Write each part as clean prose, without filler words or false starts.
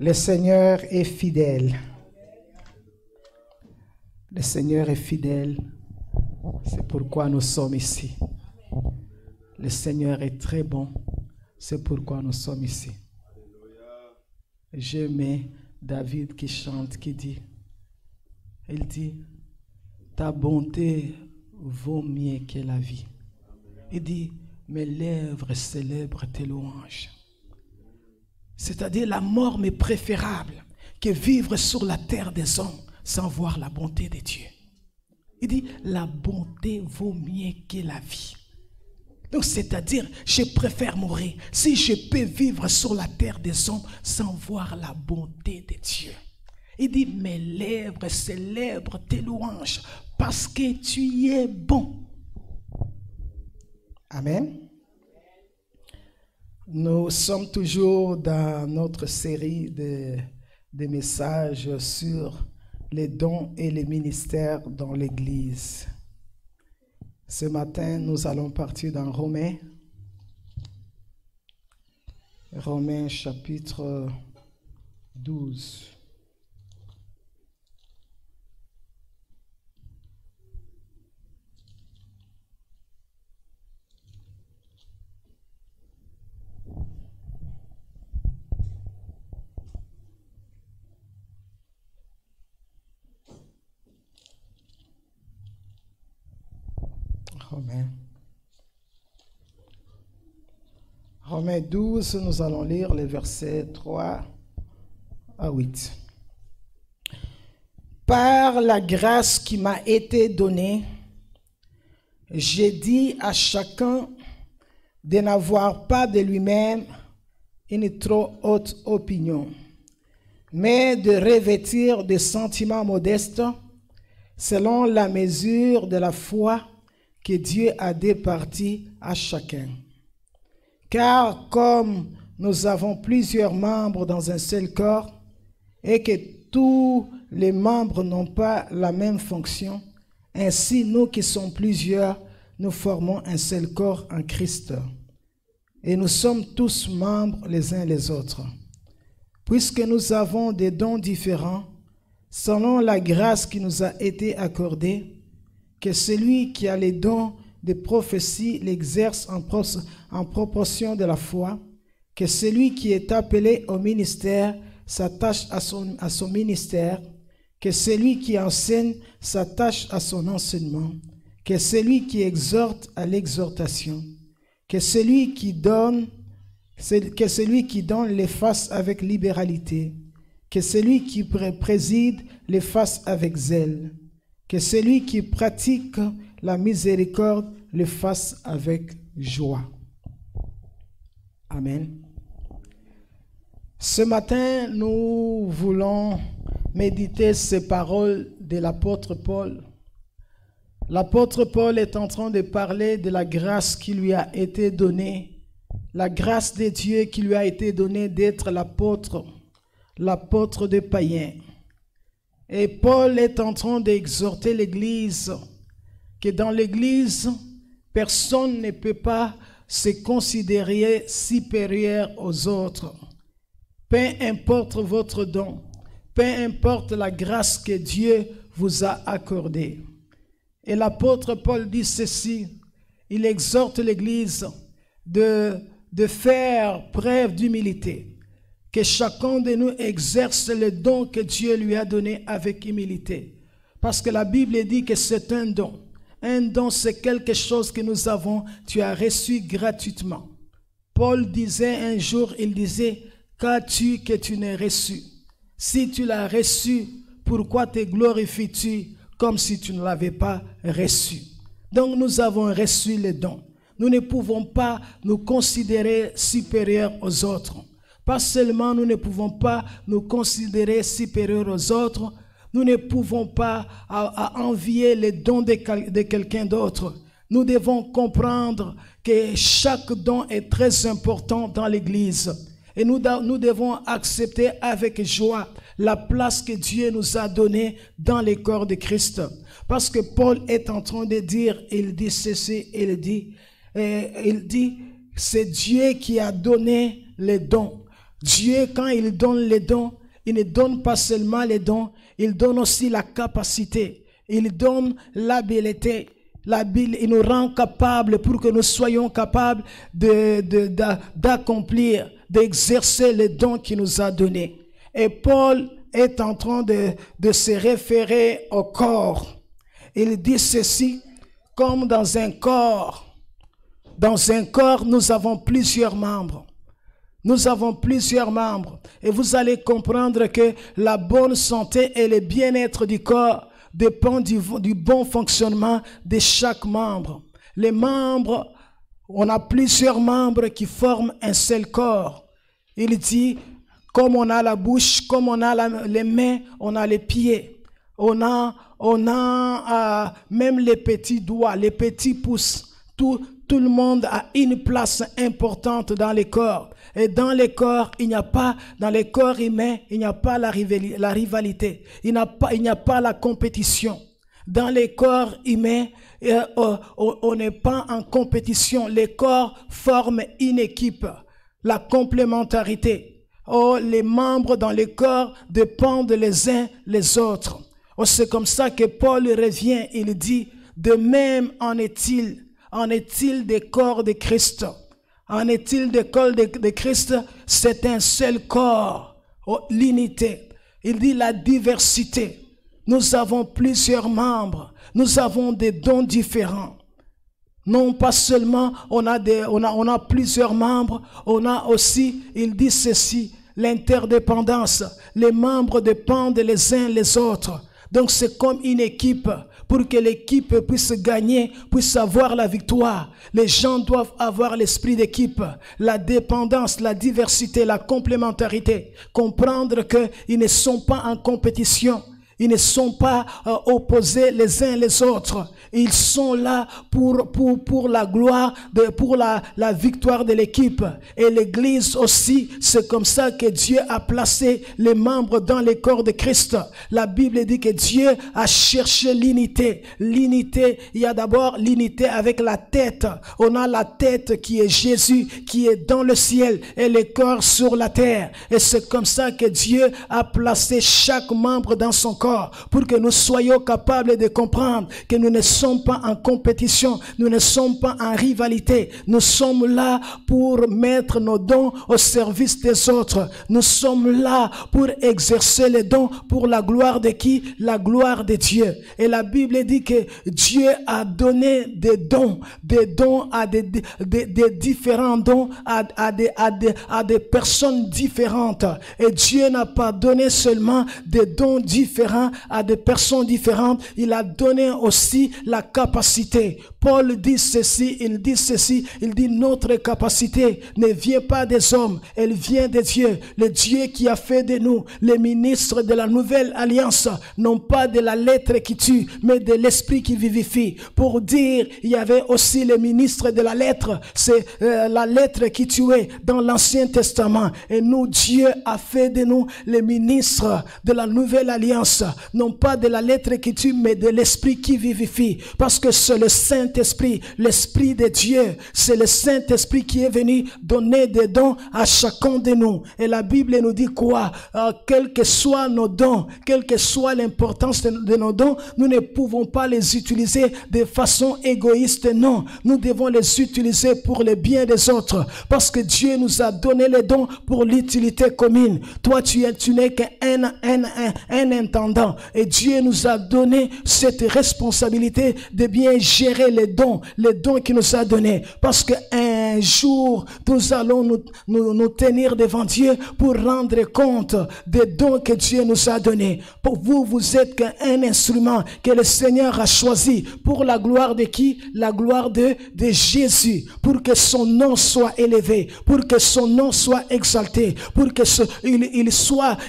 Le Seigneur est fidèle. Le Seigneur est fidèle. C'est pourquoi nous sommes ici. Le Seigneur est très bon. C'est pourquoi nous sommes ici. J'aimais David qui chante, qui dit, il dit, ta bonté vaut mieux que la vie. Il dit, mes lèvres célèbrent tes louanges. C'est-à-dire la mort m'est préférable que vivre sur la terre des hommes sans voir la bonté de Dieu. Il dit, la bonté vaut mieux que la vie. Donc c'est-à-dire, je préfère mourir si je peux vivre sur la terre des hommes sans voir la bonté de Dieu. Il dit, mes lèvres célèbrent tes louanges parce que tu es bon. Amen. Nous sommes toujours dans notre série de messages sur les dons et les ministères dans l'Église. Ce matin, nous allons partir dans Romains. Romains chapitre 12. Romains 12, nous allons lire les versets 3 à 8. Par la grâce qui m'a été donnée, j'ai dit à chacun de n'avoir pas de lui-même une trop haute opinion, mais de revêtir des sentiments modestes selon la mesure de la foi que Dieu a départie à chacun. Car comme nous avons plusieurs membres dans un seul corps et que tous les membres n'ont pas la même fonction, ainsi nous qui sommes plusieurs, nous formons un seul corps en Christ. Et nous sommes tous membres les uns les autres. Puisque nous avons des dons différents, selon la grâce qui nous a été accordée, que celui qui a les dons de prophétie l'exerce en proportion de la foi, que celui qui est appelé au ministère s'attache à son ministère, que celui qui enseigne s'attache à son enseignement, que celui qui exhorte à l'exhortation, que celui qui donne les fasse avec libéralité, que celui qui préside les fasse avec zèle, que celui qui pratique la miséricorde le fasse avec joie. Amen. Ce matin, nous voulons méditer ces paroles de l'apôtre Paul. L'apôtre Paul est en train de parler de la grâce qui lui a été donnée, la grâce de Dieu qui lui a été donnée d'être l'apôtre des païens. Et Paul est en train d'exhorter l'Église, que dans l'Église, personne ne peut pas se considérer supérieur aux autres. Peu importe votre don, peu importe la grâce que Dieu vous a accordée. Et l'apôtre Paul dit ceci, il exhorte l'Église de faire preuve d'humilité. Que chacun de nous exerce le don que Dieu lui a donné avec humilité. Parce que la Bible dit que c'est un don. Un don, c'est quelque chose que nous avons, tu as reçu gratuitement. Paul disait un jour, il disait, qu'as-tu que tu n'aies reçu? Si tu l'as reçu, pourquoi te glorifies-tu comme si tu ne l'avais pas reçu? Donc nous avons reçu le don. Nous ne pouvons pas nous considérer supérieurs aux autres. Pas seulement nous ne pouvons pas nous considérer supérieurs aux autres, nous ne pouvons pas envier les dons de quelqu'un d'autre. Nous devons comprendre que chaque don est très important dans l'Église. Et nous devons accepter avec joie la place que Dieu nous a donnée dans le corps de Christ. Parce que Paul est en train de dire, il dit ceci, il dit, c'est Dieu qui a donné les dons. Dieu, quand il donne les dons, il ne donne pas seulement les dons, il donne aussi la capacité, il donne l'habileté. Il nous rend capables pour que nous soyons capables d'accomplir, d'exercer les dons qu'il nous a donnés. Et Paul est en train de se référer au corps. Il dit ceci, comme dans un corps. Dans un corps, nous avons plusieurs membres. Nous avons plusieurs membres. Et vous allez comprendre que la bonne santé et le bien-être du corps dépend du bon fonctionnement de chaque membre. Les membres, on a plusieurs membres qui forment un seul corps. Il dit, comme on a la bouche, comme on a les mains, on a les pieds. On a même les petits doigts, les petits pouces. Tout le monde a une place importante dans les corps. Et dans les corps, dans les corps humains, il n'y a pas la rivalité. Il n'y a pas la compétition. Dans les corps humains, on n'est pas en compétition. Les corps forment une équipe. La complémentarité. Les membres dans les corps dépendent les uns les autres. C'est comme ça que Paul revient. Il dit, de même en est-il des corps de Christ. En est-il des corps de Christ? C'est un seul corps. L'unité. Il dit la diversité. Nous avons plusieurs membres. Nous avons des dons différents. Non pas seulement on a plusieurs membres, on a aussi, il dit ceci, l'interdépendance. Les membres dépendent les uns les autres. Donc c'est comme une équipe. Pour que l'équipe puisse gagner, puisse avoir la victoire, les gens doivent avoir l'esprit d'équipe, la dépendance, la diversité, la complémentarité. Comprendre qu'ils ne sont pas en compétition. Ils ne sont pas opposés les uns les autres. Ils sont là pour la gloire, pour la victoire de l'équipe. Et l'Église aussi, c'est comme ça que Dieu a placé les membres dans les corps de Christ. La Bible dit que Dieu a cherché l'unité. L'unité, il y a d'abord l'unité avec la tête. On a la tête qui est Jésus, qui est dans le ciel, et le corps sur la terre. Et c'est comme ça que Dieu a placé chaque membre dans son corps. Pour que nous soyons capables de comprendre que nous ne sommes pas en compétition, nous ne sommes pas en rivalité. Nous sommes là pour mettre nos dons au service des autres. Nous sommes là pour exercer les dons pour la gloire de qui? La gloire de Dieu. Et la Bible dit que Dieu a donné des dons à des différents dons à des personnes différentes. Et Dieu n'a pas donné seulement des dons différents à des personnes différentes, il a donné aussi la capacité. Paul dit ceci, il dit notre capacité ne vient pas des hommes, elle vient de Dieu. Le Dieu qui a fait de nous les ministres de la nouvelle alliance, non pas de la lettre qui tue, mais de l'esprit qui vivifie. Pour dire, il y avait aussi les ministres de la lettre, c'est la lettre qui tuait dans l'Ancien Testament. Et nous, Dieu a fait de nous les ministres de la nouvelle alliance, non pas de la lettre qui tue, mais de l'esprit qui vivifie. Parce que c'est le Saint-Esprit, l'Esprit de Dieu. C'est le Saint-Esprit qui est venu donner des dons à chacun de nous. Et la Bible nous dit quoi? Quels que soient nos dons, quelle que soit l'importance de nos dons, nous ne pouvons pas les utiliser de façon égoïste. Non, nous devons les utiliser pour le bien des autres. Parce que Dieu nous a donné les dons pour l'utilité commune. Toi, tu n'es qu'un intendant. Et Dieu nous a donné cette responsabilité de bien gérer les dons qu'il nous a donnés. Parce qu'un jour, nous allons nous tenir devant Dieu pour rendre compte des dons que Dieu nous a donnés. Pour vous, vous êtes qu'un instrument que le Seigneur a choisi pour la gloire de qui? La gloire de Jésus. Pour que son nom soit élevé, pour que son nom soit exalté, pour que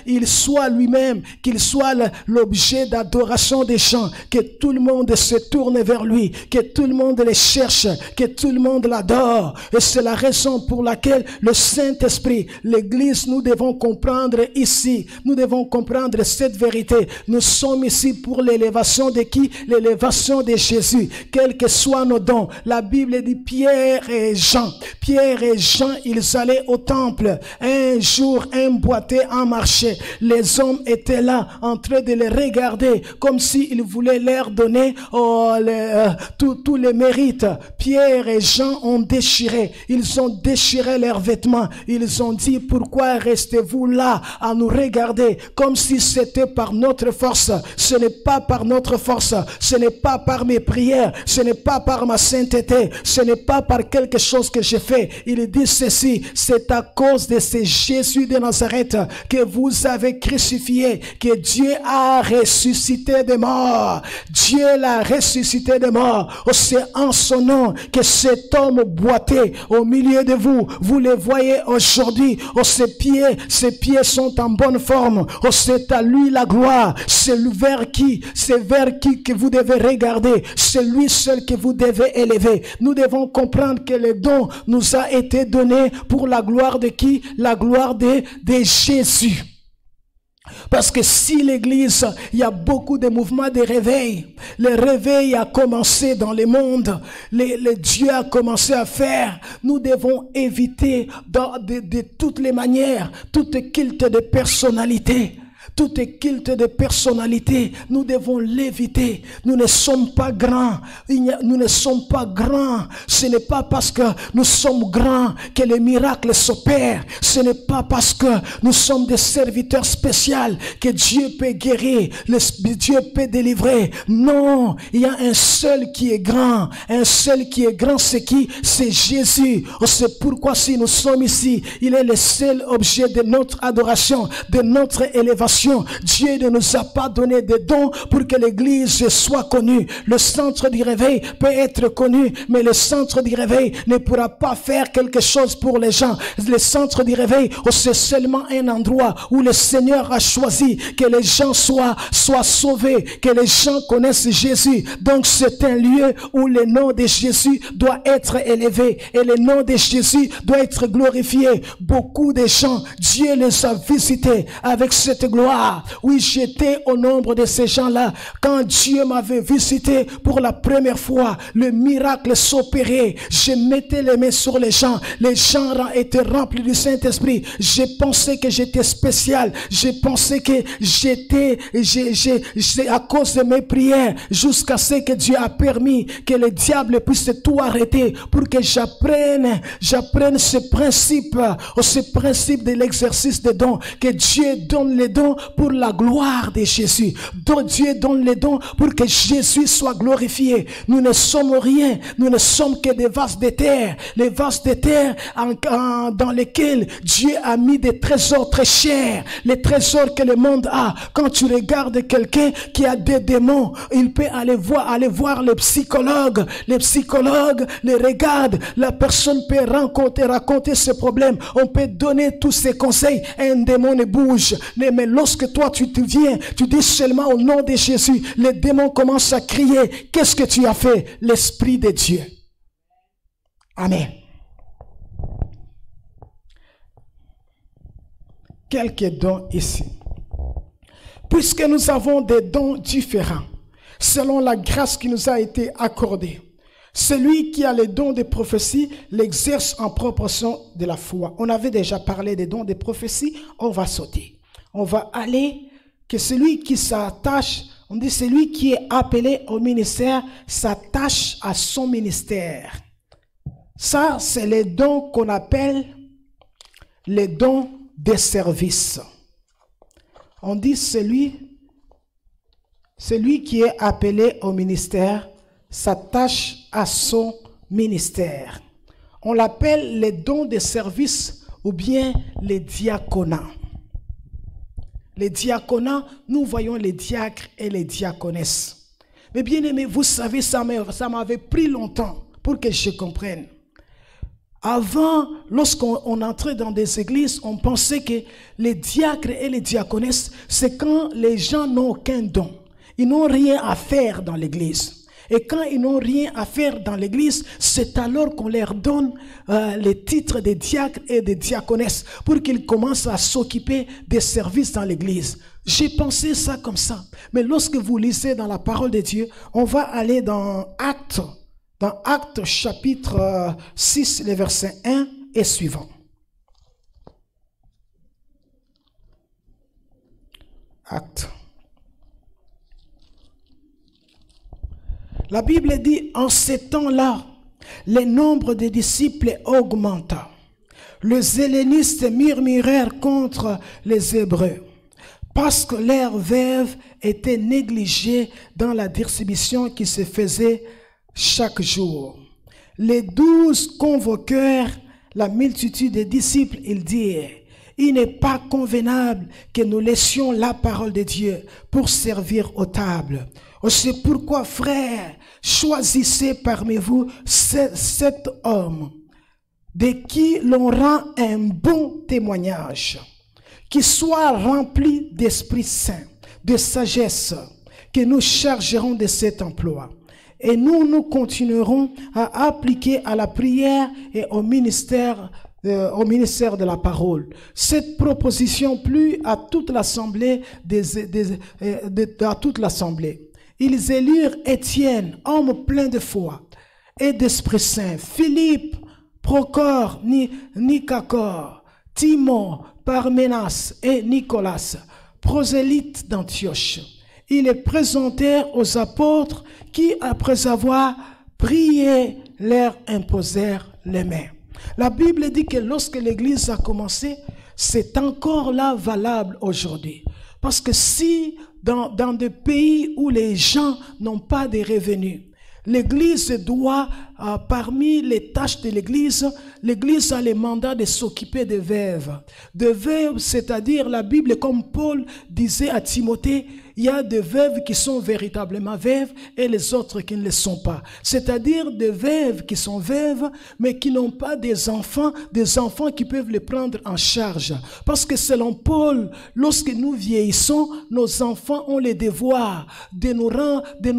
il soit lui-même, qu'il soit l'objet d'adoration des gens, que tout le monde se tourne vers lui, que tout le monde le cherche, que tout le monde l'adore. Et c'est la raison pour laquelle le Saint-Esprit, l'Église, nous devons comprendre ici, nous devons comprendre cette vérité. Nous sommes ici pour l'élévation de qui? L'élévation de Jésus. Quels que soient nos dons. La Bible dit Pierre et Jean. Pierre et Jean, ils allaient au temple. Un jour, un boiteux en marchait. Les hommes étaient là, en train de les regarder, comme s'ils voulaient leur donner tous les mérites. Pierre et Jean ont déchiré. Ils ont déchiré leurs vêtements. Ils ont dit, pourquoi restez-vous là à nous regarder comme si c'était par notre force? Ce n'est pas par notre force. Ce n'est pas par mes prières. Ce n'est pas par ma sainteté. Ce n'est pas par quelque chose que j'ai fait. Il dit ceci, c'est à cause de ce Jésus de Nazareth que vous avez crucifié, que Dieu a ressuscité des morts. Dieu l'a ressuscité des morts. C'est en son nom que cet homme boiteux au milieu de vous, vous le voyez aujourd'hui. Ses pieds sont en bonne forme. C'est à lui la gloire. C'est vers qui que vous devez regarder. C'est lui seul que vous devez élever. Nous devons comprendre que le don nous a été donné pour la gloire de qui? La gloire de Jésus. Parce que si l'église, il y a beaucoup de mouvements de réveil. Le réveil a commencé dans le monde. Le Dieu a commencé à faire. Nous devons éviter de toutes les manières, toute culte de personnalité. Toute culte de personnalité, nous devons l'éviter. Nous ne sommes pas grands. Nous ne sommes pas grands. Ce n'est pas parce que nous sommes grands que les miracles s'opèrent. Ce n'est pas parce que nous sommes des serviteurs spéciaux que Dieu peut guérir, Dieu peut délivrer. Non, il y a un seul qui est grand. Un seul qui est grand, c'est qui? C'est Jésus. C'est pourquoi si nous sommes ici, il est le seul objet de notre adoration, de notre élévation. Dieu ne nous a pas donné de dons pour que l'église soit connue. Le centre du réveil peut être connu, mais le centre du réveil ne pourra pas faire quelque chose pour les gens. Le centre du réveil, c'est seulement un endroit où le Seigneur a choisi que les gens soient sauvés, que les gens connaissent Jésus. Donc c'est un lieu où le nom de Jésus doit être élevé et le nom de Jésus doit être glorifié. Beaucoup de gens, Dieu les a visités avec cette gloire. Oui, j'étais au nombre de ces gens-là. Quand Dieu m'avait visité pour la première fois, le miracle s'opérait. Je mettais les mains sur les gens étaient remplis du Saint-Esprit. J'ai pensé que j'étais spécial. J'ai pensé que j'étais à cause de mes prières, jusqu'à ce que Dieu a permis que le diable puisse tout arrêter pour que j'apprenne ce principe de l'exercice des dons, que Dieu donne les dons pour la gloire de Jésus. Donc Dieu donne les dons pour que Jésus soit glorifié. Nous ne sommes rien. Nous ne sommes que des vases de terre. Les vases de terre dans lesquels Dieu a mis des trésors très chers. Les trésors que le monde a. Quand tu regardes quelqu'un qui a des démons, il peut aller voir les psychologues. Les psychologues les regardent. La personne peut raconter ses problèmes. On peut donner tous ses conseils. Un démon ne bouge. Mais lorsque toi tu te viens, tu dis seulement au nom de Jésus, les démons commencent à crier. Qu'est-ce que tu as fait? L'Esprit de Dieu. Amen. Quelques dons ici. Puisque nous avons des dons différents, selon la grâce qui nous a été accordée, celui qui a les dons de prophétie l'exerce en proportion de la foi. On avait déjà parlé des dons de prophétie, on va sauter. On va aller que celui qui s'attache, on dit celui qui est appelé au ministère s'attache à son ministère. Ça, c'est les dons qu'on appelle les dons de service. On dit celui qui est appelé au ministère s'attache à son ministère. On l'appelle les dons de service ou bien les diaconats. Les diaconats, nous voyons les diacres et les diaconesses. Mais bien aimé, vous savez, ça m'avait pris longtemps pour que je comprenne. Avant, lorsqu'on entrait dans des églises, on pensait que les diacres et les diaconesses, c'est quand les gens n'ont aucun don. Ils n'ont rien à faire dans l'église. Et quand ils n'ont rien à faire dans l'église, c'est alors qu'on leur donne les titres de diacres et de diaconesses pour qu'ils commencent à s'occuper des services dans l'église. J'ai pensé ça comme ça. Mais lorsque vous lisez dans la parole de Dieu, on va aller dans Actes chapitre 6, les versets 1 et suivant. Actes. La Bible dit, en ces temps-là, le nombre des disciples augmenta. Les hellénistes murmurèrent contre les Hébreux, parce que leurs veuves étaient négligées dans la distribution qui se faisait chaque jour. Les 12 convoquèrent la multitude des disciples, ils dirent, il n'est pas convenable que nous laissions la parole de Dieu pour servir aux tables. C'est pourquoi, frères, choisissez parmi vous 7 hommes de qui l'on rend un bon témoignage, qui soient remplis d'Esprit Saint, de sagesse, que nous chargerons de cet emploi. Et nous continuerons à appliquer à la prière et au ministère de la parole. Cette proposition plut à toute l'assemblée à toute l'assemblée. Ils élurent Étienne, homme plein de foi et d'Esprit Saint, Philippe, Procor, Nicacor, Timon, Parménas et Nicolas, prosélytes d'Antioche. Ils les présentèrent aux apôtres qui, après avoir prié, leur imposèrent les mains. La Bible dit que lorsque l'Église a commencé, c'est encore là valable aujourd'hui. Parce que si dans des pays où les gens n'ont pas de revenus, l'Église doit, parmi les tâches de l'Église, l'Église a le mandat de s'occuper des veuves. Des veuves, c'est-à-dire la Bible, comme Paul disait à Timothée, il y a des veuves qui sont véritablement veuves et les autres qui ne le sont pas. C'est-à-dire des veuves qui sont veuves, mais qui n'ont pas des enfants qui peuvent les prendre en charge. Parce que selon Paul, lorsque nous vieillissons, nos enfants ont le devoir de nous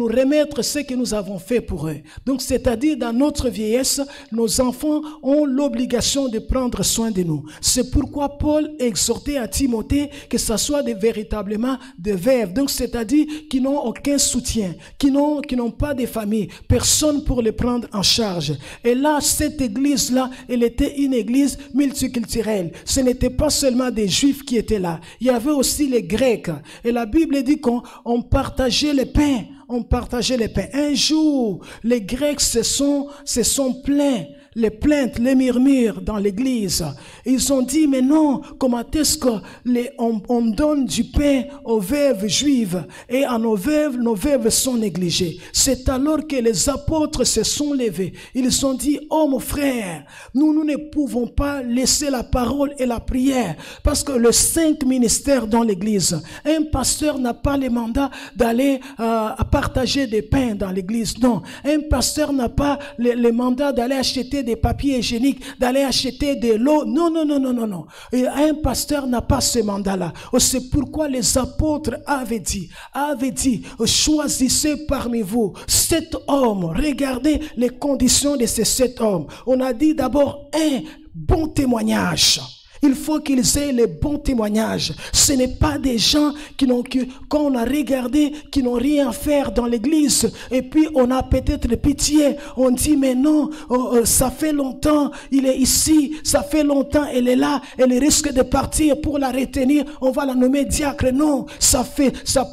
remettre ce que nous avons fait pour eux. Donc, c'est-à-dire dans notre vieillesse, nos enfants ont l'obligation de prendre soin de nous. C'est pourquoi Paul exhortait à Timothée que ce soit véritablement des veuves. Donc, c'est-à-dire qui n'ont aucun soutien, qui n'ont pas de famille, personne pour les prendre en charge. Et là, cette église-là, elle était une église multiculturelle. Ce n'était pas seulement des Juifs qui étaient là. Il y avait aussi les Grecs. Et la Bible dit qu'on partageait les pains. On partageait les pains. Un jour, les Grecs se sont plaints. Les plaintes, les murmures dans l'église. Ils ont dit, mais non, comment est-ce qu'on donne du pain aux veuves juives et à nos veuves sont négligées. C'est alors que les apôtres se sont levés. Ils ont dit, oh mon frère, nous ne pouvons pas laisser la parole et la prière parce que le 5 ministères dans l'église, un pasteur n'a pas le mandat d'aller partager des pains dans l'église. Non, un pasteur n'a pas le mandat d'aller acheter des papiers hygiéniques, d'aller acheter de l'eau. Non. Et un pasteur n'a pas ce mandat-là. C'est pourquoi les apôtres avaient dit, choisissez parmi vous 7 hommes. Regardez les conditions de ces 7 hommes. On a dit d'abord un bon témoignage. Il faut qu'ils aient les bons témoignages. Ce n'est pas des gens quand on a regardé, qui n'ont rien à faire dans l'église. Et puis on a peut-être pitié. On dit mais non, ça fait longtemps, il est ici. Ça fait longtemps, elle est là. Elle risque de partir pour la retenir. On va la nommer diacre. Non, ça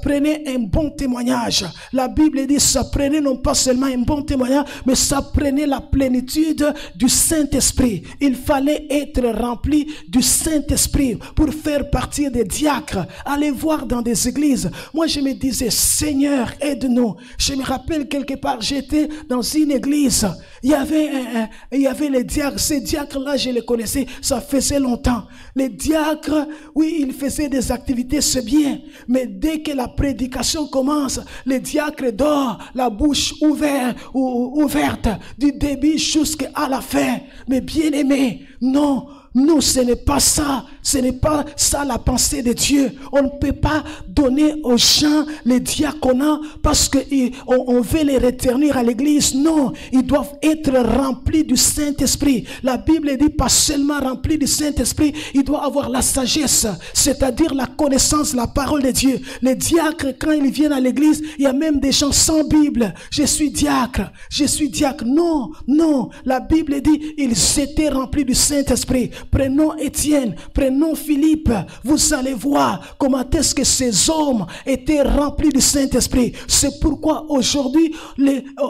prenait un bon témoignage. La Bible dit ça prenait non pas seulement un bon témoignage, mais ça prenait la plénitude du Saint-Esprit. Il fallait être rempli du Saint-Esprit pour faire partie des diacres. Allez voir dans des églises. Moi, je me disais, Seigneur, aide-nous. Je me rappelle quelque part, j'étais dans une église. Il y avait les diacres. Ces diacres-là, je les connaissais. Ça faisait longtemps. Les diacres, oui, ils faisaient des activités, c'est bien. Mais dès que la prédication commence, les diacres dorment, la bouche ouverte, du début jusqu'à la fin. Mais bien aimé, non. Nous, ce n'est pas ça. Ce n'est pas ça la pensée de Dieu. On ne peut pas donner aux gens les diaconats parce qu'on veut les retenir à l'église. Non, ils doivent être remplis du Saint-Esprit. La Bible dit pas seulement remplis du Saint-Esprit, ils doivent avoir la sagesse, c'est-à-dire la connaissance, la parole de Dieu. Les diacres, quand ils viennent à l'église, il y a même des gens sans Bible. Je suis diacre, je suis diacre. Non, non, la Bible dit, ils étaient remplis du Saint-Esprit. Prenons Étienne, prenons Philippe, vous allez voir comment est-ce que ces hommes étaient remplis du Saint-Esprit. C'est pourquoi aujourd'hui,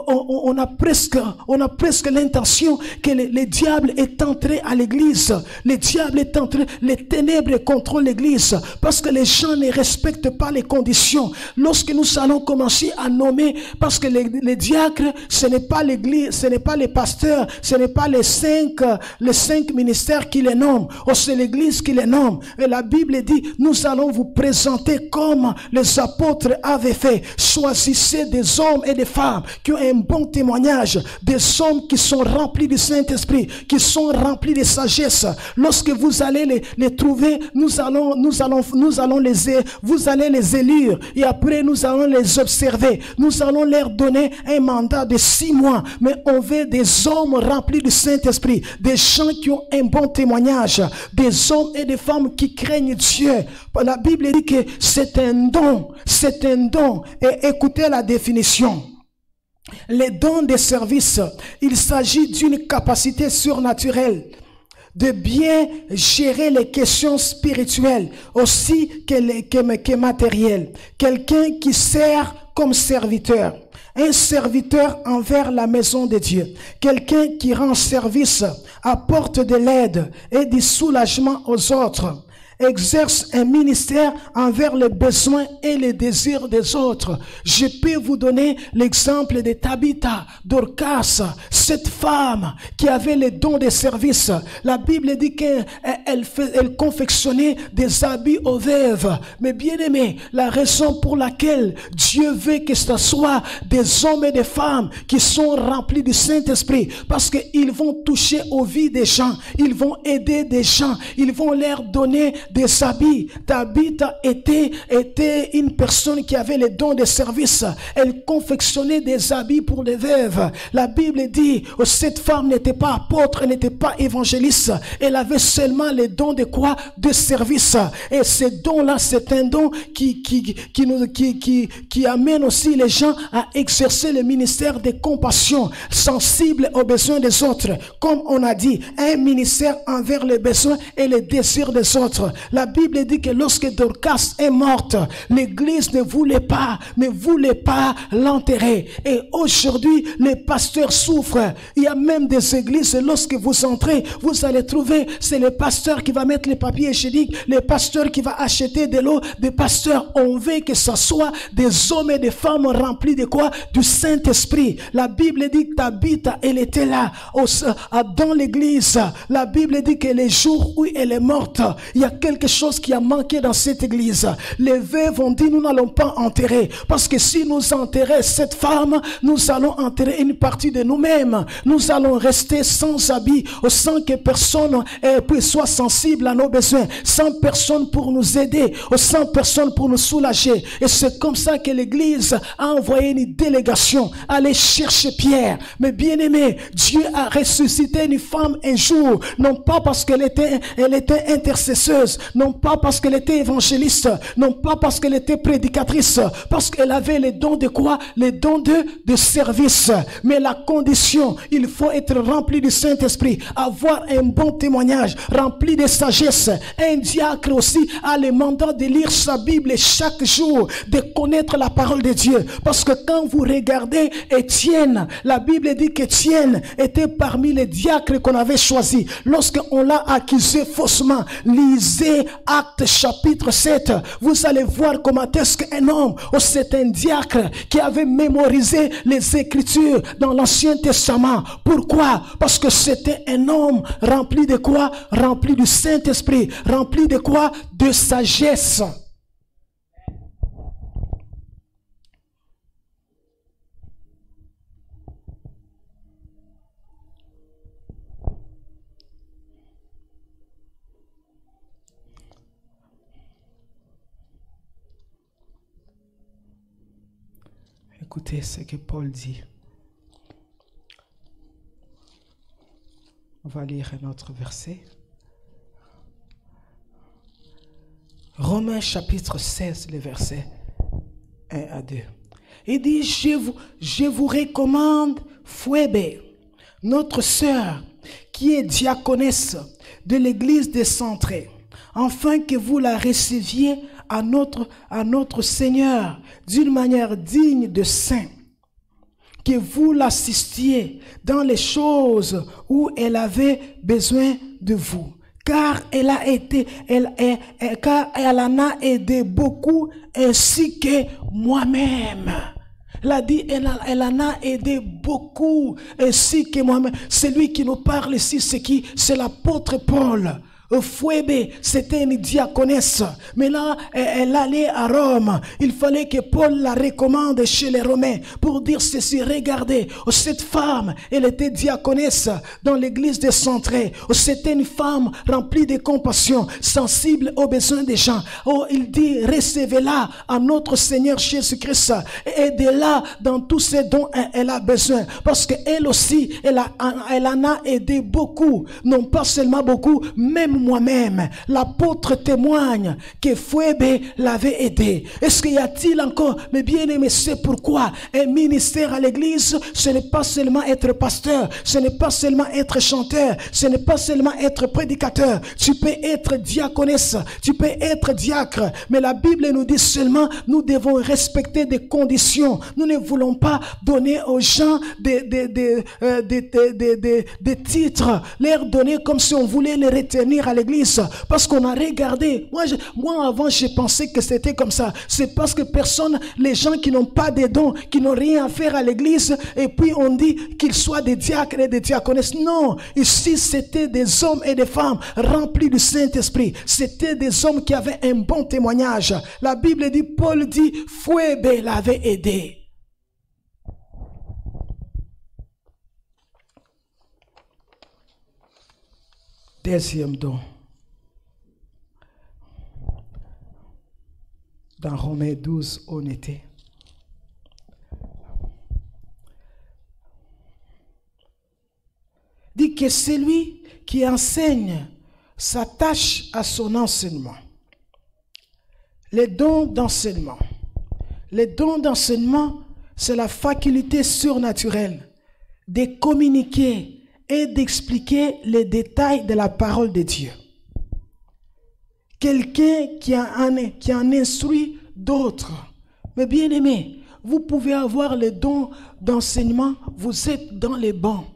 on a presque l'intention que le diable est entré à l'église. Le diable est entré, les ténèbres contrôlent l'église parce que les gens ne respectent pas les conditions. Lorsque nous allons commencer à nommer, parce que les diacres, ce n'est pas l'église, ce n'est pas les pasteurs, ce n'est pas les cinq ministères qui les nomment, c'est l'église qui les nomme. Et la Bible dit, nous allons vous présenter comme les apôtres avaient fait. Choisissez des hommes et des femmes qui ont un bon témoignage, des hommes qui sont remplis du Saint-Esprit, qui sont remplis de sagesse. Lorsque vous allez les trouver, vous allez les élire et après nous allons les observer. Nous allons leur donner un mandat de 6 mois, mais on veut des hommes remplis du Saint-Esprit, des gens qui ont un bon témoignage, des hommes et des femmes qui craignent Dieu. La Bible dit que c'est un don, c'est un don. Et écoutez la définition. Les dons de service, il s'agit d'une capacité surnaturelle de bien gérer les questions spirituelles aussi que matérielles. Quelqu'un qui sert comme serviteur. Un serviteur envers la maison de Dieu. Quelqu'un qui rend service, apporte de l'aide et du soulagement aux autres. Exerce un ministère envers les besoins et les désirs des autres. Je peux vous donner l'exemple de Tabitha, Dorcas, cette femme qui avait les dons de service. La Bible dit qu'elle confectionnait des habits aux veuves. Mais bien aimé, la raison pour laquelle Dieu veut que ce soit des hommes et des femmes qui sont remplis du Saint-Esprit, parce qu'ils vont toucher aux vies des gens, ils vont aider des gens, ils vont leur donner des habits. Tabitha était une personne qui avait les dons de service. Elle confectionnait des habits pour les veuves. La Bible dit, cette femme n'était pas apôtre, elle n'était pas évangéliste. Elle avait seulement les dons de quoi? De service. Et ce don-là, c'est un don qui amène aussi les gens à exercer le ministère de compassion, sensible aux besoins des autres. Comme on a dit, un ministère envers les besoins et les désirs des autres. La Bible dit que lorsque Dorcas est morte, l'église ne voulait pas l'enterrer. Et aujourd'hui, les pasteurs souffrent. Il y a même des églises, lorsque vous entrez, vous allez trouver, c'est le pasteur qui va mettre les papiers hygiéniques, le pasteur qui va acheter de l'eau, des pasteurs. On veut que ce soit des hommes et des femmes remplis de quoi? Du Saint-Esprit. La Bible dit que Tabitha, elle était là, dans l'église. La Bible dit que les jours où elle est morte, il y a quelque chose qui a manqué dans cette église. Les veuves ont dit, nous n'allons pas enterrer, parce que si nous enterrons cette femme, nous allons enterrer une partie de nous-mêmes. Nous allons rester sans habit, sans que personne soit sensible à nos besoins, sans personne pour nous aider, sans personne pour nous soulager. Et c'est comme ça que l'église a envoyé une délégation aller chercher Pierre. Mais bien aimé, Dieu a ressuscité une femme un jour, non pas parce qu'elle était intercesseuse, non pas parce qu'elle était évangéliste, non pas parce qu'elle était prédicatrice, parce qu'elle avait les dons de quoi? Les dons de service. Mais la condition, il faut être rempli du Saint-Esprit, avoir un bon témoignage, rempli de sagesse. Un diacre aussi a le mandat de lire sa Bible chaque jour, de connaître la parole de Dieu. Parce que quand vous regardez Étienne, la Bible dit qu'Étienne était parmi les diacres qu'on avait choisis. Lorsqu'on l'a accusé faussement, lisez Actes chapitre 7, vous allez voir comment est-ce qu'un homme, c'est un diacre qui avait mémorisé les Écritures dans l'Ancien Testament. Pourquoi? Parce que c'était un homme rempli de quoi? Rempli du Saint-Esprit. Rempli de quoi? De sagesse. Écoutez ce que Paul dit. On va lire un autre verset. Romains chapitre 16, les versets 1 à 2. Il dit, je vous recommande Phoebe, notre sœur, qui est diaconesse de l'église des Centrés, afin que vous la receviez à notre Seigneur d'une manière digne de saint, que vous l'assistiez dans les choses où elle avait besoin de vous. Car elle en a aidé beaucoup, ainsi que moi-même. Elle a dit, elle en a aidé beaucoup, ainsi que moi-même. Celui qui nous parle ici, c'est qui? C'est l'apôtre Paul. Phoebe, c'était une diaconesse, mais là, elle allait à Rome. Il fallait que Paul la recommande chez les Romains pour dire ceci. Regardez, cette femme, elle était diaconesse dans l'église des Centrés. C'était une femme remplie de compassion, sensible aux besoins des gens. Il dit, recevez-la à notre Seigneur Jésus-Christ et aidez-la dans tout ce dont elle a besoin. Parce qu'elle aussi, elle en a aidé beaucoup. Non pas seulement beaucoup, même moi-même, l'apôtre témoigne que Phoebe l'avait aidé. Est-ce qu'il y a-t-il encore, mes bien-aimés, c'est pourquoi un ministère à l'église, ce n'est pas seulement être pasteur, ce n'est pas seulement être chanteur, ce n'est pas seulement être prédicateur. Tu peux être diaconesse, tu peux être diacre, mais la Bible nous dit seulement, nous devons respecter des conditions. Nous ne voulons pas donner aux gens des titres, leur donner comme si on voulait les retenir à l'église, parce qu'on a regardé. Moi avant, je pensais que c'était comme ça. C'est parce que les gens qui n'ont pas de dons, qui n'ont rien à faire à l'église, et puis on dit qu'ils soient des diacres et des diaconesses. Non, ici c'était des hommes et des femmes remplis du Saint-Esprit. C'était des hommes qui avaient un bon témoignage. La Bible dit, Paul dit, Phoebe l'avait aidé. Deuxième don. Dans Romains 12, on était. Dit que celui qui enseigne s'attache à son enseignement. Les dons d'enseignement. Les dons d'enseignement, c'est la faculté surnaturelle de communiquer et d'expliquer les détails de la parole de Dieu. Quelqu'un qui en instruit d'autres. Mais bien aimé, vous pouvez avoir les dons d'enseignement, vous êtes dans les bancs.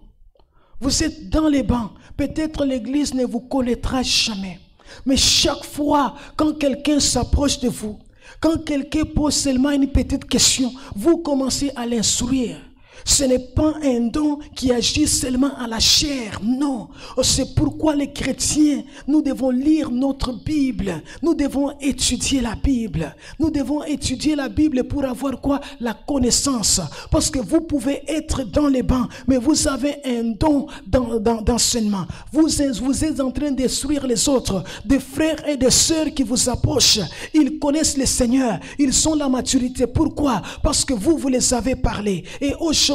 Vous êtes dans les bancs. Peut-être l'église ne vous connaîtra jamais. Mais chaque fois, quand quelqu'un s'approche de vous, quand quelqu'un pose seulement une petite question, vous commencez à l'instruire. Ce n'est pas un don qui agit seulement à la chair, non. C'est pourquoi les chrétiens, nous devons lire notre Bible. Nous devons étudier la Bible. Nous devons étudier la Bible pour avoir quoi? La connaissance. Parce que vous pouvez être dans les bancs, mais vous avez un don d'enseignement. Vous êtes en train d'instruire les autres, des frères et des sœurs qui vous approchent. Ils connaissent le Seigneur. Ils ont la maturité. Pourquoi? Parce que vous les avez parlé. Et aujourd'hui,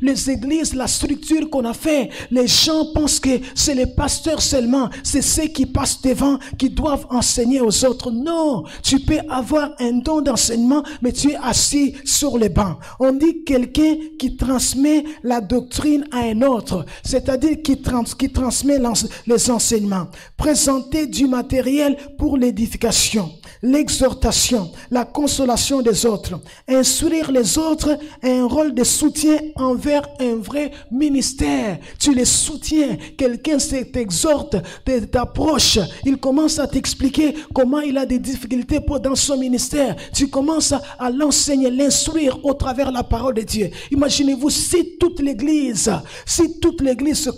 les églises, la structure qu'on a fait, les gens pensent que c'est les pasteurs seulement, c'est ceux qui passent devant, qui doivent enseigner aux autres. Non, tu peux avoir un don d'enseignement, mais tu es assis sur les bancs. On dit quelqu'un qui transmet la doctrine à un autre, c'est-à-dire qui transmet les enseignements. Présenter du matériel pour l'édification, l'exhortation, la consolation des autres. Instruire les autres a un rôle de soutien envers un vrai ministère. Tu les soutiens. Quelqu'un t'exhorte, t'approche. Il commence à t'expliquer comment il a des difficultés dans son ministère. Tu commences à l'enseigner, l'instruire au travers de la parole de Dieu. Imaginez-vous si toute l'église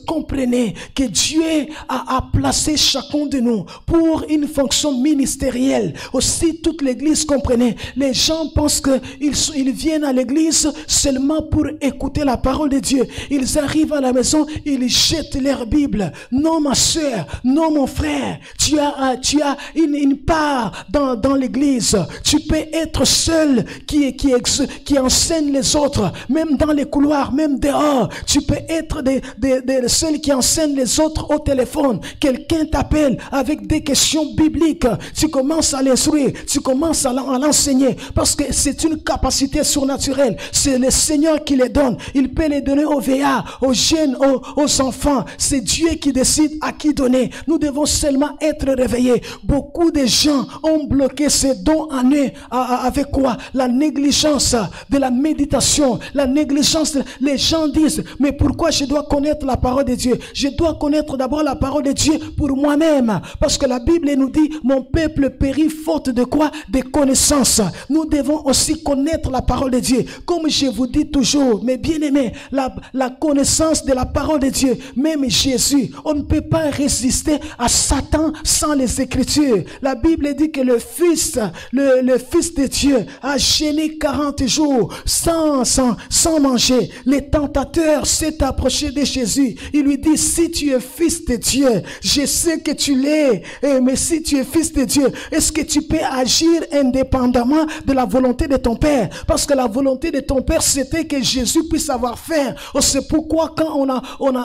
comprenait que Dieu a placé chacun de nous pour une fonction ministérielle, aussi toute l'église comprenait. Les gens pensent qu'ils viennent à l'église seulement pour écouter la parole de Dieu. Ils arrivent à la maison, ils jettent leur Bible. Non, ma soeur, non, mon frère, tu as une part dans l'église. Tu peux être seul qui enseigne les autres, même dans les couloirs, même dehors. Tu peux être des seuls qui enseignent les autres au téléphone. Quelqu'un t'appelle avec des questions bibliques. Tu commences à l'instruire, tu commences à l'enseigner, parce que c'est une capacité surnaturelle. C'est le Seigneur qui les donne. Il peut les donner aux vieillards, aux jeunes, aux enfants. C'est Dieu qui décide à qui donner. Nous devons seulement être réveillés. Beaucoup de gens ont bloqué ces dons en eux. Avec quoi? La négligence de la méditation, la négligence. Les gens disent, mais pourquoi je dois connaître la parole de Dieu? Je dois connaître d'abord la parole de Dieu pour moi-même, parce que la Bible nous dit, mon peuple périt faute de quoi? Des connaissances. Nous devons aussi connaître la parole de Dieu. Comme je vous dis toujours, mes bien-aimés, la connaissance de la parole de Dieu, même Jésus, on ne peut pas résister à Satan sans les Écritures. La Bible dit que le Fils de Dieu a jeûné 40 jours sans manger. Les tentateurs s'est approché de Jésus. Il lui dit, si tu es fils de Dieu, je sais que tu l'es, mais si tu es fils de Dieu, est-ce que tu peux agir indépendamment de la volonté de ton Père? Parce que la volonté de ton Père, c'était que Jésus puisse avoir faim. C'est pourquoi quand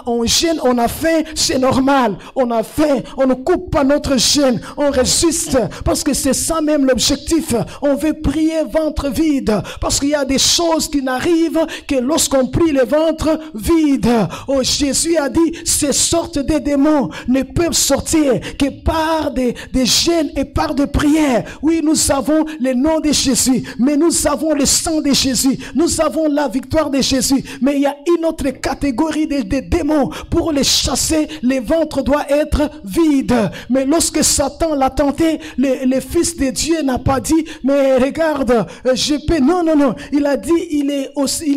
on jeûne, on a faim, c'est normal. On a faim, on ne coupe pas notre jeûne, on résiste, parce que c'est ça même l'objectif. On veut prier ventre vide, parce qu'il y a des choses qui n'arrivent que lorsqu'on prie le ventre vide. Oh, Jésus a dit, ces sortes de démons ne peuvent sortir que par des jeûnes et par des prières. Oui, nous avons le nom de Jésus, mais nous avons le sang de Jésus, nous avons la victoire de Jésus, mais il y a une autre catégorie de démons. Pour les chasser, le ventre doit être vide. Mais lorsque Satan l'a tenté, le Fils de Dieu n'a pas dit, mais regarde, je peux. Non. Il a dit, il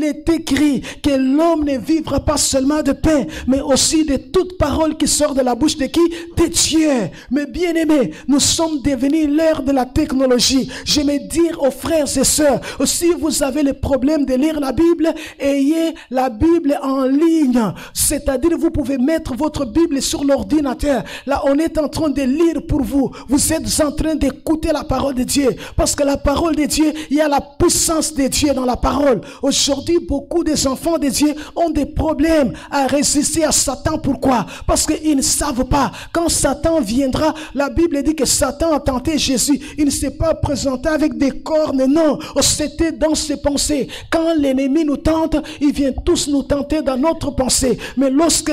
est écrit que l'homme ne vivra pas seulement de pain, mais aussi de toute parole qui sort de la bouche de qui? De Dieu. Mais bien aimés, nous sommes devenus l'ère de la technologie. Je vais dire aux frères et sœurs, si vous avez le problème de lire la Bible, ayez la Bible en ligne. C'est-à-dire, vous pouvez mettre votre Bible sur l'ordinateur. Là, on est en train de lire pour vous. Vous êtes en train d'écouter la parole de Dieu. Parce que la parole de Dieu, il y a la puissance de Dieu dans la parole. Aujourd'hui, beaucoup des enfants de Dieu ont des problèmes à résister à Satan. Pourquoi? Parce qu'ils ne savent pas. Quand Satan viendra, la Bible dit que Satan a tenté Jésus. Il ne s'est pas présenté avec des cornes, non. C'était dans ses pensées. Quand l'ennemi nous tente, il vient tous nous tenter dans notre pensée. Mais lorsque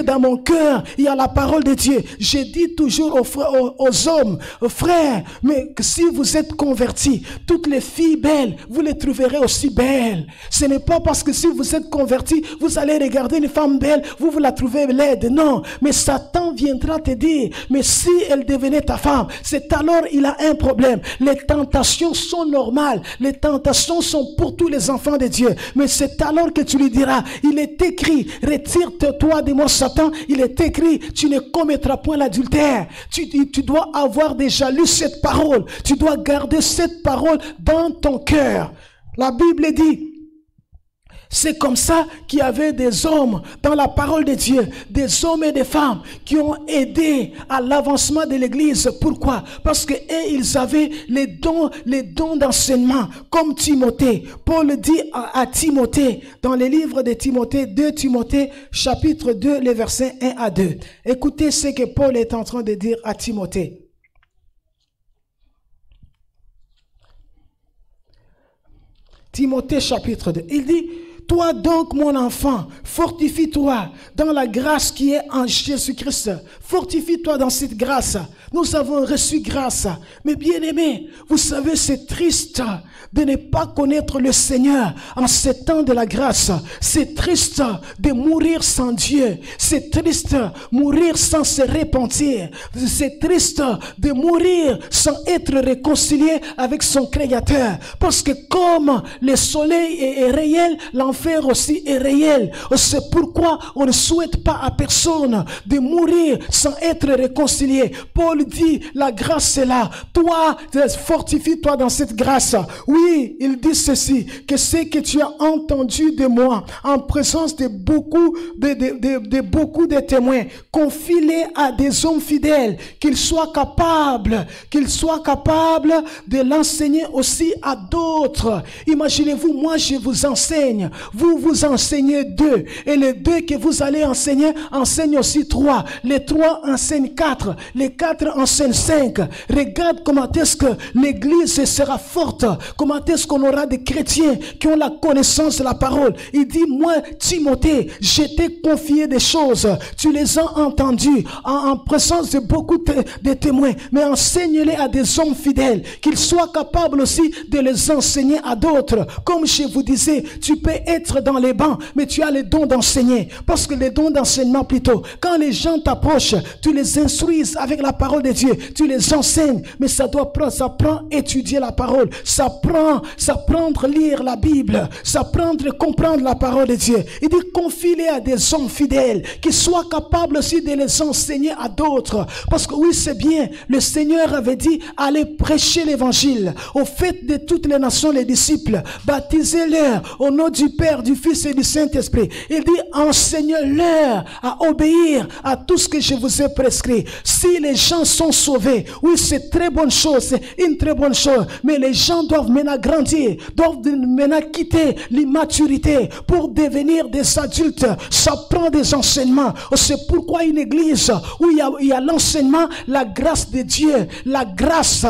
dans mon cœur, il y a la parole de Dieu, je dis toujours aux hommes, aux frères, mais si vous êtes convertis, toutes les filles belles, vous les trouverez aussi belles. Ce n'est pas parce que si vous êtes convertis, vous allez regarder une femme belle, vous la trouvez laide. Non, mais Satan viendra te dire, mais si elle devenait ta femme, c'est alors il a un problème. Les tentations sont normales, les tentations sont pour tous les enfants de Dieu, mais c'est alors que tu lui diras, il est écrit, retire-toi de moi Satan, il est écrit, tu ne commettras point l'adultère. Tu dois avoir déjà lu cette parole, tu dois garder cette parole dans ton cœur. La Bible dit, c'est comme ça qu'il y avait des hommes dans la parole de Dieu, des hommes et des femmes qui ont aidé à l'avancement de l'église. Pourquoi? Parce que ils avaient les dons d'enseignement, comme Timothée. Paul dit à Timothée, dans les livres de Timothée, 2 Timothée, chapitre 2, les versets 1 à 2. Écoutez ce que Paul est en train de dire à Timothée. Timothée chapitre 2, il dit, toi donc mon enfant, fortifie-toi dans la grâce qui est en Jésus-Christ. Fortifie-toi dans cette grâce. Nous avons reçu grâce. Mais bien aimé, vous savez, c'est triste de ne pas connaître le Seigneur en ce temps de la grâce. C'est triste de mourir sans Dieu. C'est triste de mourir sans se repentir. C'est triste de mourir sans être réconcilié avec son Créateur. Parce que comme le soleil est réel, l'enfant l'enfer aussi est réel. C'est pourquoi on ne souhaite pas à personne de mourir sans être réconcilié. Paul dit, la grâce est là. Toi, fortifie-toi dans cette grâce. Oui, il dit ceci, que ce que tu as entendu de moi, en présence de beaucoup de témoins, confie-les à des hommes fidèles, qu'ils soient capables de l'enseigner aussi à d'autres. Imaginez-vous, moi je vous enseigne, vous enseignez 2, et les 2 que vous allez enseigner, enseignent aussi 3. Les 3 enseignent 4, les 4 enseignent 5. Regarde comment est-ce que l'église sera forte, comment est-ce qu'on aura des chrétiens qui ont la connaissance de la parole. Il dit, moi Timothée, je t'ai confié des choses, tu les as entendues en présence de beaucoup de témoins, mais enseigne-les à des hommes fidèles, qu'ils soient capables aussi de les enseigner à d'autres. Comme je vous disais, tu peux être dans les bancs, mais tu as le don d'enseigner, parce que les dons d'enseignement plutôt, quand les gens t'approchent, tu les instruises avec la parole de Dieu, tu les enseignes, mais ça prend étudier la parole, ça prend lire la Bible, ça prend comprendre la parole de Dieu. Il dit, confie-les à des hommes fidèles, qui soient capables aussi de les enseigner à d'autres, parce que oui, c'est bien, le Seigneur avait dit, allez prêcher l'évangile, au fait de toutes les nations, les disciples, baptisez-les au nom du Père, du Fils et du Saint-Esprit. Il dit, enseignez-leur à obéir à tout ce que je vous ai prescrit. Si les gens sont sauvés, oui, c'est très bonne chose, c'est une très bonne chose, mais les gens doivent maintenant grandir, doivent maintenant quitter l'immaturité pour devenir des adultes. Ça prend des enseignements. C'est pourquoi une église où il y a l'enseignement, la grâce de Dieu, la grâce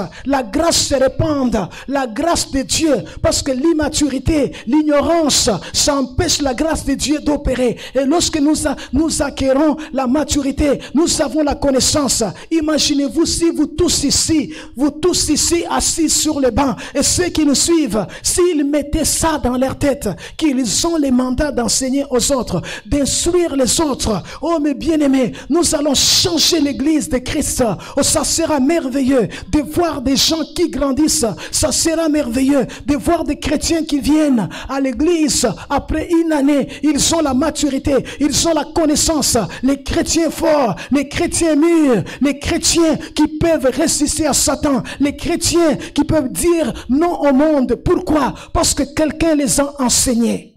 se répand, la grâce de Dieu, parce que l'immaturité, l'ignorance, ça empêche la grâce de Dieu d'opérer. Et lorsque nous acquérons la maturité, nous avons la connaissance. Imaginez-vous si vous tous ici assis sur le banc, et ceux qui nous suivent, s'ils mettaient ça dans leur tête, qu'ils ont les mandats d'enseigner aux autres, d'instruire les autres. Oh mes bien-aimés, nous allons changer l'église de Christ. Oh, ça sera merveilleux de voir des gens qui grandissent. Ça sera merveilleux de voir des chrétiens qui viennent à l'église après une année. Ils ont la maturité, ils ont la connaissance. Les chrétiens forts, les chrétiens mûrs, les chrétiens qui peuvent résister à Satan, les chrétiens qui peuvent dire non au monde. Pourquoi? Parce que quelqu'un les a enseignés.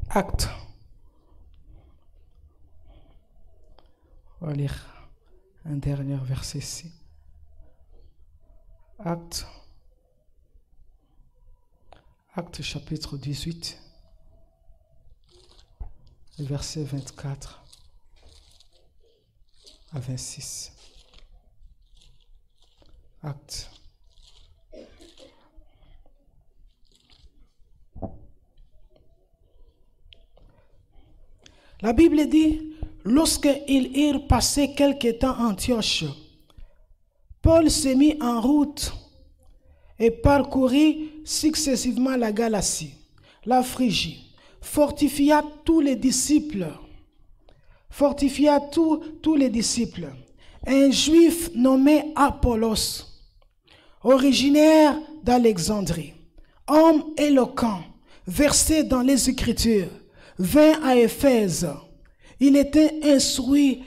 Acte. On va lire un dernier verset ici. Acte chapitre 18, verset 24 à 26. Acte. La Bible dit, lorsqu'ils eurent passé quelque temps à Antioche, Paul s'est mis en route et parcourut successivement la Galatie, la Phrygie, fortifia tous les disciples. Un juif nommé Apollos, originaire d'Alexandrie, homme éloquent, versé dans les Écritures, vint à Éphèse. Il était instruit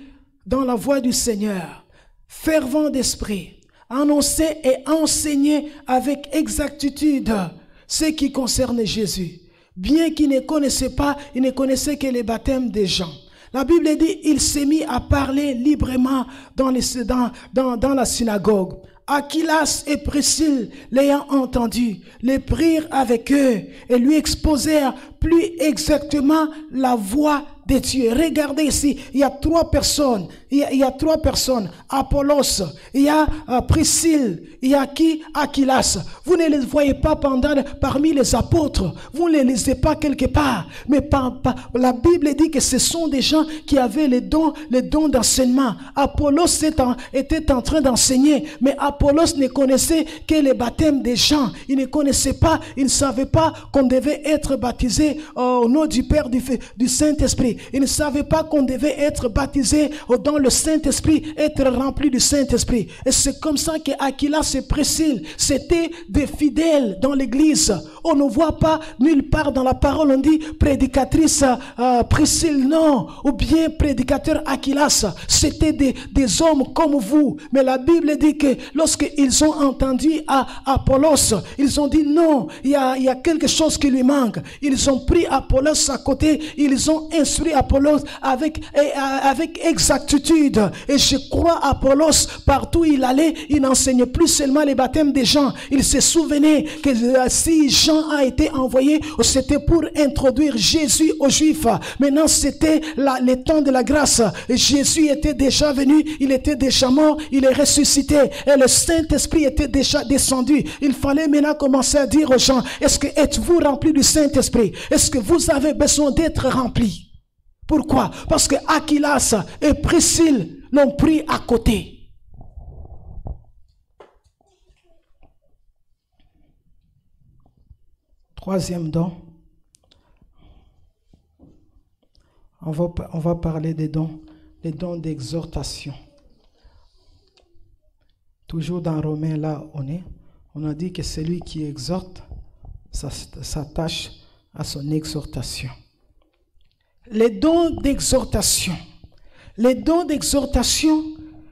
dans la voie du Seigneur, fervent d'esprit, annonçait et enseignait avec exactitude ce qui concerne Jésus. Bien qu'il ne connaissait pas, il ne connaissait que les baptêmes des gens. La Bible dit, il s'est mis à parler librement dans la synagogue. Aquilas et Priscille, l'ayant entendu, les prirent avec eux et lui exposèrent plus exactement la voie de Dieu. Regardez ici, il y a 3 personnes. Il y a 3 personnes. Apollos, il y a Priscille, il y a qui? Aquilas. Vous ne les voyez pas parmi les apôtres. Vous ne les lisez pas quelque part. Mais la Bible dit que ce sont des gens qui avaient les dons d'enseignement. Apollos était en train d'enseigner, mais Apollos ne connaissait que les baptêmes des gens. Il ne connaissait pas, il ne savait pas qu'on devait être baptisé baptisé au nom du Père, du Saint-Esprit. Ils ne savaient pas qu'on devait être baptisé dans le Saint-Esprit, être rempli du Saint-Esprit. Et c'est comme ça que Aquilas et Priscille, c'était des fidèles dans l'église. On ne voit pas nulle part dans la parole, on dit prédicatrice Priscille, non, ou bien prédicateur Aquilas. C'était des hommes comme vous. Mais la Bible dit que lorsqu'ils ont entendu Apollos, ils ont dit non, il y a quelque chose qui lui manque. Ils ont pris Apollos à côté, ils ont instruit Apollos avec exactitude. Et je crois Apollos, partout où il allait, il n'enseignait plus seulement les baptêmes des gens. Il se souvenait que si Jean a été envoyé, c'était pour introduire Jésus aux Juifs. Maintenant, c'était le temps de la grâce. Jésus était déjà venu, il était déjà mort, il est ressuscité. Et le Saint-Esprit était déjà descendu. Il fallait maintenant commencer à dire aux gens, est-ce que êtes-vous remplis du Saint-Esprit? Est-ce que vous avez besoin d'être remplis? Pourquoi? Parce que Aquilas et Priscille l'ont pris à côté. Troisième don. On va parler des dons d'exhortation. Toujours dans Romains, là, on a dit que celui qui exhorte s'attache à son exhortation. Les dons d'exhortation. Les dons d'exhortation,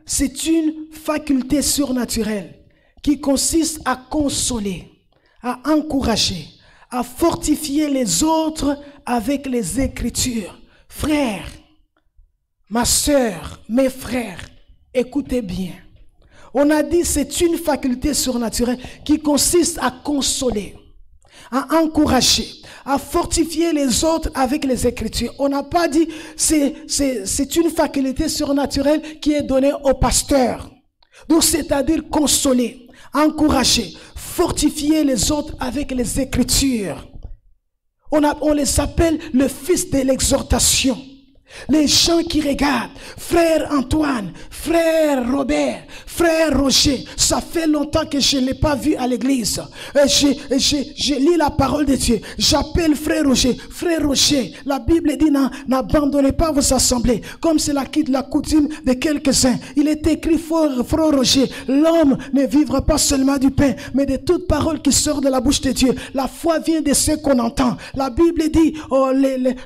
c'est une faculté surnaturelle qui consiste à consoler, à encourager, à fortifier les autres avec les Écritures. Frères, ma sœur, mes frères, écoutez bien. On a dit c'est une faculté surnaturelle qui consiste à consoler, à encourager, à fortifier les autres avec les Écritures. On n'a pas dit c'est une faculté surnaturelle qui est donnée au pasteur. Donc c'est-à-dire consoler, encourager, fortifier les autres avec les Écritures. On les appelle le fils de l'exhortation. Les gens qui regardent, frère Antoine, frère Robert, frère Roger, ça fait longtemps que je ne l'ai pas vu à l'église. Je lis la parole de Dieu. J'appelle frère Roger. Frère Roger, la Bible dit n'abandonnez pas vos assemblées, comme c'est la coutume de quelques-uns. Il est écrit, frère Roger, l'homme ne vivra pas seulement du pain, mais de toute parole qui sort de la bouche de Dieu. La foi vient de ce qu'on entend. La Bible dit,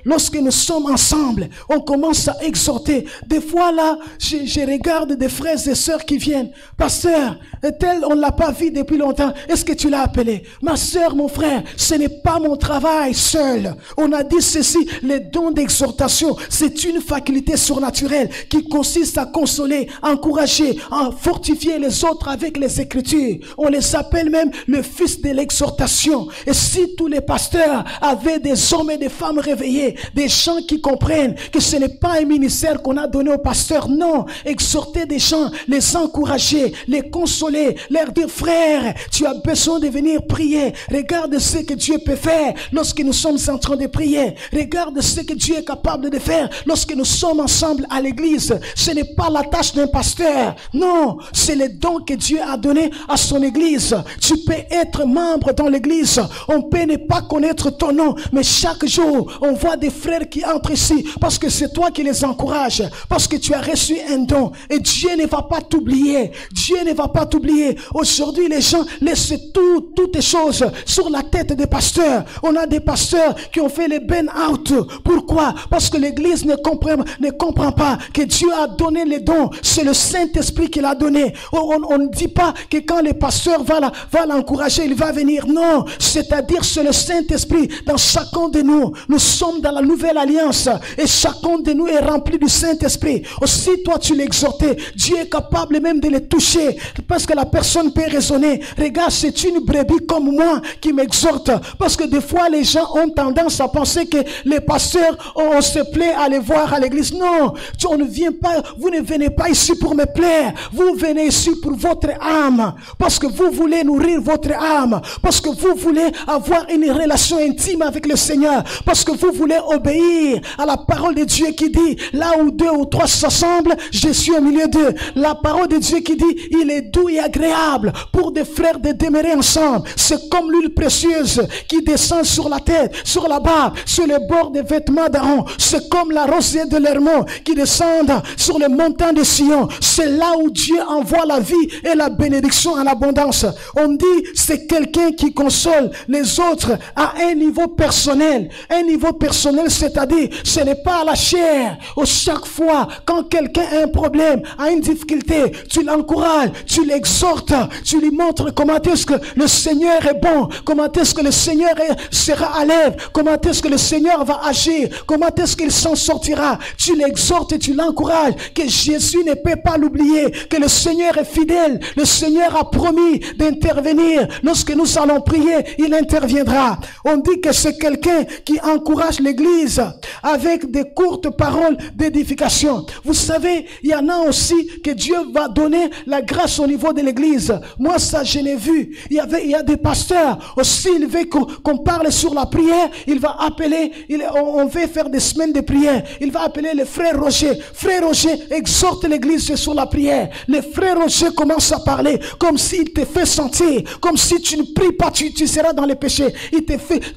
lorsque nous sommes ensemble, on commence à exhorter. Des fois là, je regarde des frères et sœurs qui viennent. Pasteur, tel on ne l'a pas vu depuis longtemps. Est-ce que tu l'as appelé? Ma sœur, mon frère, ce n'est pas mon travail seul. On a dit ceci, les dons d'exhortation, c'est une faculté surnaturelle qui consiste à consoler, encourager, à fortifier les autres avec les Écritures. On les appelle même le fils de l'exhortation. Et si tous les pasteurs avaient des hommes et des femmes réveillés, des gens qui comprennent que ce n'est pas un ministère qu'on a donné aux pasteurs, non, exhorter des gens, les encourager, les consoler, leur dire, frère, tu as besoin de venir prier, regarde ce que Dieu peut faire lorsque nous sommes en train de prier, regarde ce que Dieu est capable de faire lorsque nous sommes ensemble à l'église. Ce n'est pas la tâche d'un pasteur, non, c'est le don que Dieu a donné à son église. Tu peux être membre dans l'église, on peut ne pas connaître ton nom, mais chaque jour, on voit des frères qui entrent ici, parce que c'est toi qui les encourages, parce que tu as reçu un don, et Dieu ne va pas t'oublier. Dieu ne va pas t'oublier. Aujourd'hui, les gens laissent toutes les choses sur la tête des pasteurs. On a des pasteurs qui ont fait les burn-out. Pourquoi? Parce que l'église ne comprend pas que Dieu a donné les dons. C'est le Saint-Esprit qui l'a donné. On ne dit pas que quand le pasteur va l'encourager, il va venir. Non, c'est-à-dire c'est le Saint-Esprit dans chacun de nous. Nous sommes dans la nouvelle alliance et chacun de nous est rempli du Saint-Esprit. Aussi toi tu l'exhortais, Dieu est capable même de les toucher, parce que la personne peut raisonner. Regarde, c'est une brebis comme moi qui m'exhorte, parce que des fois les gens ont tendance à penser que les pasteurs, on se plaît à les voir à l'église. Non, on ne vient pas, vous ne venez pas ici pour me plaire, vous venez ici pour votre âme, parce que vous voulez nourrir votre âme, parce que vous voulez avoir une relation intime avec le Seigneur, parce que vous voulez obéir à la parole de Dieu qui dit, là où 2 ou 3 s'assemblent, je suis au milieu d'eux. La parole de Dieu qui dit, il est doux et agréable pour des frères de demeurer ensemble. C'est comme l'huile précieuse qui descend sur la tête, sur la barbe, sur les bords des vêtements d'Aaron. C'est comme la rosée de l'Hermon qui descend sur les montagnes de Sion. C'est là où Dieu envoie la vie et la bénédiction en abondance. On dit, c'est quelqu'un qui console les autres à un niveau personnel. Un niveau personnel, c'est-à-dire, ce n'est pas à la chair. Chaque fois, quand quelqu'un a un problème, a une difficulté, tu l'encourages, tu l'exhortes, tu lui montres comment est-ce que le Seigneur est bon, comment est-ce que le Seigneur sera à l'œuvre, comment est-ce que le Seigneur va agir, comment est-ce qu'il s'en sortira. Tu l'exhortes et tu l'encourages, que Jésus ne peut pas l'oublier, que le Seigneur est fidèle, le Seigneur a promis d'intervenir. Lorsque nous allons prier, il interviendra. On dit que c'est quelqu'un qui encourage l'église avec des courtes paroles d'édification. Vous savez, il y en a aussi que Dieu va donner la grâce au niveau de l'église. Moi, ça, je l'ai vu. Il y a des pasteurs aussi, il veut qu'on parle sur la prière. Il va appeler, on veut faire des semaines de prière. Il va appeler le frère Roger. Frère Roger exhorte l'église sur la prière. Le frère Roger commence à parler comme s'il te fait sentir, comme si tu ne pries pas, tu seras dans les péchés.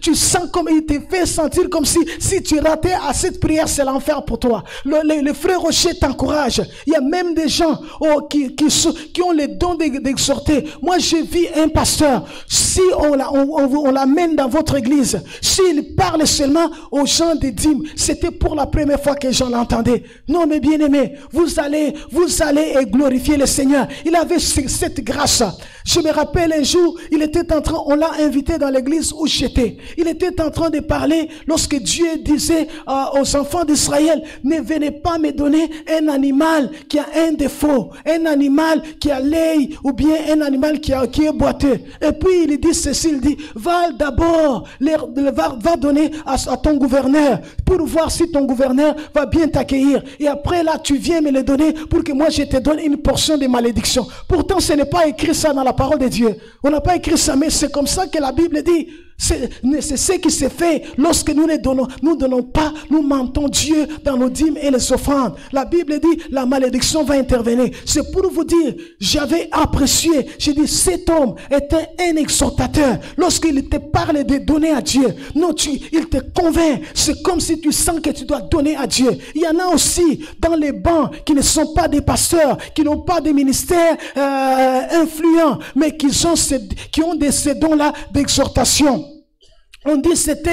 Tu sens comme il te fait sentir comme si tu ratais à cette prière, c'est l'enfer pour toi. Le frère Rocher t'encourage. Il y a même des gens qui ont le don d'exhorter. Moi, j'ai vu un pasteur, si on l'amène dans votre église, s'il parle seulement aux gens des dîmes, c'était pour la première fois que j'en l'entendais. Non, mais bien aimé, vous allez glorifier le Seigneur. Il avait cette grâce. Je me rappelle un jour, on l'a invité dans l'église où j'étais. Il était en train de parler lorsque Dieu disait aux enfants d'Israël, ne venez pas me donner un animal qui a un défaut, un animal qui a l'œil ou bien un animal qui est boiteux. Et puis il dit ceci, il dit, va d'abord, va donner à ton gouverneur pour voir si ton gouverneur va bien t'accueillir. Et après là, tu viens me le donner pour que moi je te donne une portion de malédiction. Pourtant, ce n'est pas écrit ça dans la parole de Dieu. On n'a pas écrit ça, mais c'est comme ça que la Bible dit. C'est ce qui se fait lorsque nous ne donnons pas, nous mentons Dieu dans nos dîmes et les offrandes. La Bible dit, la malédiction va intervenir. C'est pour vous dire, j'avais apprécié, j'ai dit, cet homme était un exhortateur. Lorsqu'il te parle de donner à Dieu, non, il te convainc. C'est comme si tu sens que tu dois donner à Dieu. Il y en a aussi dans les bancs qui ne sont pas des pasteurs, qui n'ont pas des ministères influents, mais qui ont ces dons-là d'exhortation. On dit c'est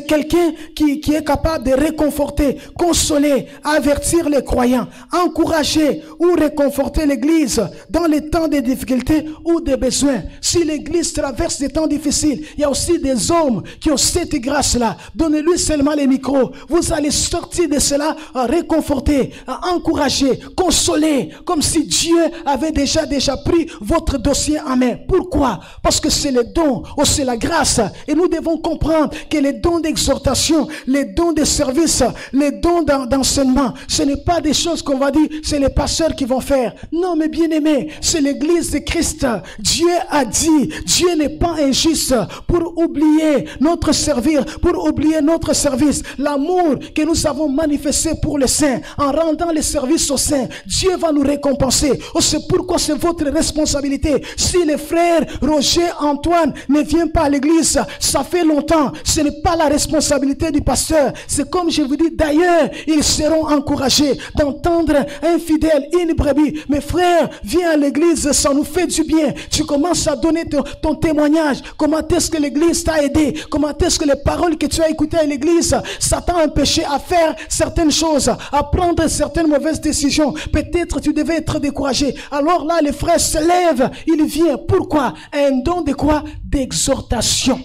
quelqu'un qui est capable de réconforter, consoler, avertir les croyants, encourager ou réconforter l'église dans les temps de difficultés ou de besoins. Si l'église traverse des temps difficiles, il y a aussi des hommes qui ont cette grâce-là. Donnez-lui seulement les micros. Vous allez sortir de cela à réconforter, à encourager, consoler, comme si Dieu avait déjà pris votre dossier en main. Pourquoi? Parce que c'est le don ou c'est la grâce. Et nous devons comprendre que les dons d'exhortation, les dons de service, les dons d'enseignement, ce n'est pas des choses qu'on va dire, c'est les pasteurs qui vont faire. Non, mais bien aimé, c'est l'église de Christ. Dieu a dit, Dieu n'est pas injuste pour oublier notre servir, pour oublier notre service. L'amour que nous avons manifesté pour les saints, en rendant les services aux saints, Dieu va nous récompenser. Oh, c'est pourquoi c'est votre responsabilité. Si les frères Roger, Antoine ne viennent pas à l'église, ça fait longtemps, ce n'est pas la responsabilité du pasteur. C'est comme je vous dis, d'ailleurs, ils seront encouragés d'entendre un fidèle, une brebis. Mes frères, viens à l'église, ça nous fait du bien. Tu commences à donner ton témoignage. Comment est-ce que l'église t'a aidé? Comment est-ce que les paroles que tu as écoutées à l'église, ça t'a empêché à faire certaines choses, à prendre certaines mauvaises décisions. Peut-être tu devais être découragé. Alors là, les frères se lèvent, ils viennent. Pourquoi? Un don de quoi? D'exhortation.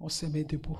On se met debout.